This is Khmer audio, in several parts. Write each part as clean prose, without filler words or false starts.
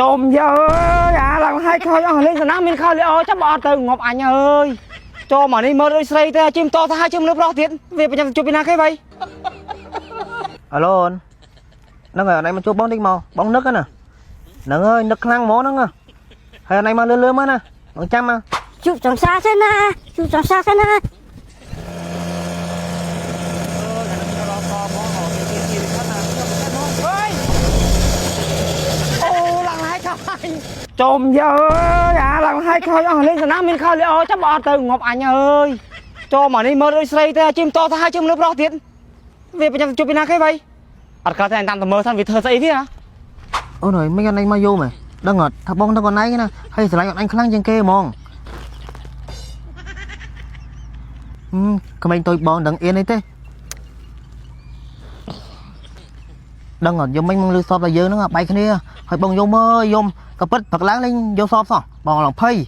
trộm giờ à làm hai khơi lên sân nám mình khơi leo chắc bỏ từ ngọc ảnh ơi cho mà đi mơ đôi xây ta chim to ta hai chim lớp đó tiến về bây giờ chụp bên nào cái vậy alo anh nó ở đây mà chụp bóng đi màu bóng nước á nè nâng ơi nước lăng mỏ nó hay ở đây mà lươn lươn á nè bằng trăm mà chụp trong xa thế na chụp trong xa thế na trộm giờ à làm hai khơi lên sân nám mình khơi leo chắc bỏ từ ngọc ảnh ơi cho mà đi mơ đôi xây ta chim to ta hai chim lớp đó tiến về bây giờ chụp bên nào cái vậy ở cả thành tạm tầm mơ thân vì thơ xây thế hả ôi rồi mấy anh anh mà vô mày đang ngọt thằng bông thằng còn này nè hay sẽ lại anh khăng trên kia mong mình tôi bọn đừng yên ấy thế đang ngọt vô mình lưu shop là dư nó bay cái này hơi bông vô mơ vô cặp bít thật láng lên vô shop sao bọn lòng phay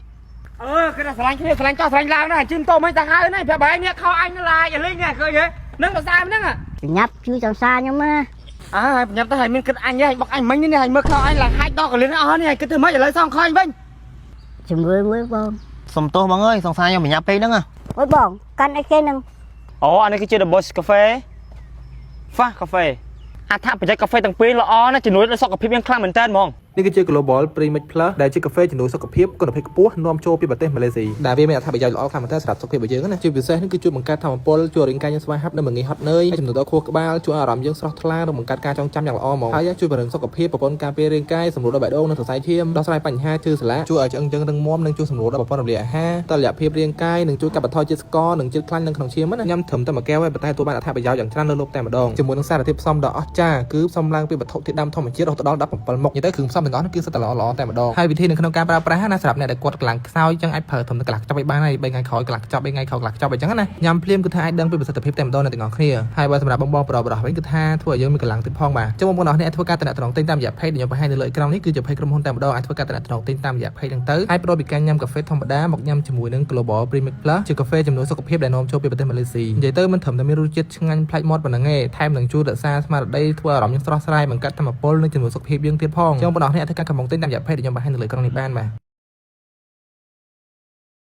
cái này sờ lanh cho sờ lanh lao này chim tô mấy thằng hai này phải bay nhé khao anh nó là vậy linh nè cười vậy nâng là sao nâng à nhấp chứ trong xa nhưng mà à nhập tới mình cứ anh với bọc anh mấy này mơ khao anh là hai to cả lên nó này cứ từ mấy giờ lấy xong khơi anh chừng người bông sầm tô mọi người xong sai nhau mình nhập đi nữa à ôi bông canh cái kia nâng ồ anh ấy cái chơi được boss cà phê pha cà phê à tháp phải chơi cà phê tầng pin là nó chỉ nuôi nó sọc cà phê biến khang mình tên mong នេះគឺជា Global Premix Plus ដែលជាកាហ្វេជំនួយសុខភាពគុណភាពខ្ពស់នាំចូលពីប្រទេសម៉ាឡេស៊ីដែលវាមានអត្ថប្រយោជន៍ល្អខ្លាំងមែនទែនសម្រាប់សុខភាពរបស់យើងណាជាពិសេសនេះគឺជួយបង្កើតធម៌ពលជួយរាងកាយយើងស្វាហាប់នៅមិនងាយហត់នឿយហើយជំនួយដល់ខួរក្បាលជួយអារម្មណ៍យើងស្រស់ថ្លានិងបង្កើតការចងចាំយ៉ាងល្អហ្មងហើយជួយពង្រឹងសុខភាពប្រព័ន្ធការពាររាងកាយសម្រួលដល់បេះដូងនិងសរសៃឈាមដោះស្រាយបញ្ហាឈឺសន្លាក់ជួយឲ្យឆ្អឹងយើងរឹងមាំនិងជួយសម្រួលដល់ប្រព័ន្ធរំលាយអាហារតុល្យភាពរាងកាយនិងជួយកាត់បន្ថយជាតិស្ករនិងជាតិខ្លាញ់នៅក្នុងឈាមណាញ៉ាំត្រឹមតែមួយកែវហើយប៉ុន្តែទទួលបានអត្ថប្រយោជន៍យ៉ាងច្រើនលើលោកតែម្ដងជាមួយនឹងសារធាតុផ្សំដ៏អស្ចារ្យគឺផ្សំឡើងពីវត្ថុធាតុដើមធម្មជាតិរហូតដល់17មុខនិយាយទៅគ្រឿងផ្សំទាំងអស់នេះគឺសុទ្ធតែល្អតែម្ដងហើយវិធីនៅក្នុងការប្រើប្រាស់ណាសម្រាប់អ្នកដែលគាត់កន្លងខ្សោយចឹងអាចប្រើធំទៅកន្លះខ្ចប់ឲ្យបានហើយ3ថ្ងៃក្រោយកន្លះខ្ចប់3ថ្ងៃក្រោយកន្លះខ្ចប់អញ្ចឹងណាញ៉ាំភ្លាមគឺថាអាចដឹងពីប្រសិទ្ធភាពតែម្ដងអ្នកទាំងអស់គ្នាហើយបើសម្រាប់បងប្រុសវិញគឺថាធ្វើឲ្យយើងមានកន្លងទឹកផងបាទចឹងបងប្អូនអរអ្នកធ្វើការតំណែងទិញតាមរយៈ page ដែលខ្ញុំបង្ហាញនៅលើអេក្រង់នេះគឺជា page ក្រុមហ៊ុនតែម្ដងអាចធ្វើការតំណែងទិញតាមរយៈ page ហ្នឹងទៅហើយប្រូពីការញ៉ាំកាហ្វេធម្មតាមកញ៉ាំជាមួយនឹង Global Premix Plus ជាកាហ្វេជំនួយសុខភាពដែលនាំចូលពីប្រទេសម៉ាឡេស៊ីនិយាយទៅមិនត្រឹមតែមានរសជាតិឆ្ងាញ់ប្លែកមាត់ប៉ុណ្ណឹងទេថែមនឹងជួយរក្សាស្មារតីធ្វើអារម្មណ៍យើងស្រស់ស្រាយបង្កើតធម៌ពលនិងជំនួយសុខភាពយើងទៀតផងចឹងបងប្អូនអរអ្នកធ្វើការកំពុងទិញតាមរយៈ page ដែលខ្ញុំបង្ហាញនៅលើអេក្រង់នេះបានបាទ